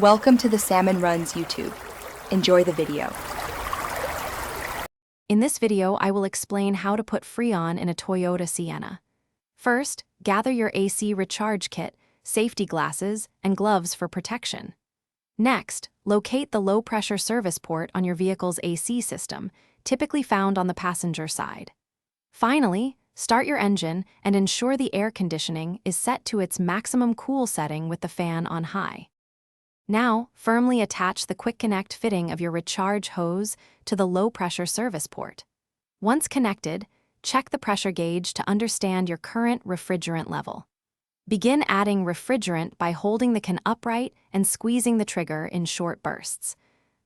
Welcome to the Salmon Runs YouTube. Enjoy the video. In this video, I will explain how to put Freon in a Toyota Sienna. First, gather your AC recharge kit, safety glasses, and gloves for protection. Next, locate the low-pressure service port on your vehicle's AC system, typically found on the passenger side. Finally, start your engine and ensure the air conditioning is set to its maximum cool setting with the fan on high. Now, firmly attach the quick connect fitting of your recharge hose to the low-pressure service port. Once connected, check the pressure gauge to understand your current refrigerant level. Begin adding refrigerant by holding the can upright and squeezing the trigger in short bursts.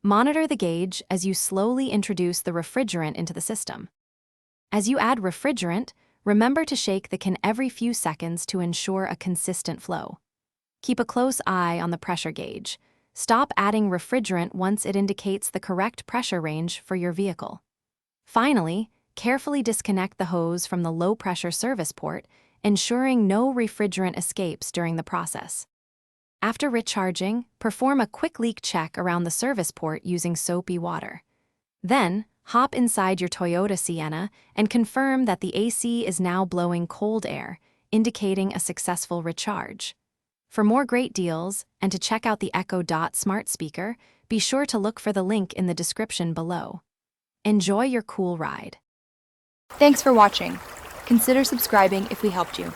Monitor the gauge as you slowly introduce the refrigerant into the system. As you add refrigerant, remember to shake the can every few seconds to ensure a consistent flow. Keep a close eye on the pressure gauge. Stop adding refrigerant once it indicates the correct pressure range for your vehicle. Finally, carefully disconnect the hose from the low-pressure service port, ensuring no refrigerant escapes during the process. After recharging, perform a quick leak check around the service port using soapy water. Then, hop inside your Toyota Sienna and confirm that the AC is now blowing cold air, indicating a successful recharge. For more great deals and to check out the Echo Dot smart speaker, be sure to look for the link in the description below. Enjoy your cool ride. Thanks for watching. Consider subscribing if we helped you.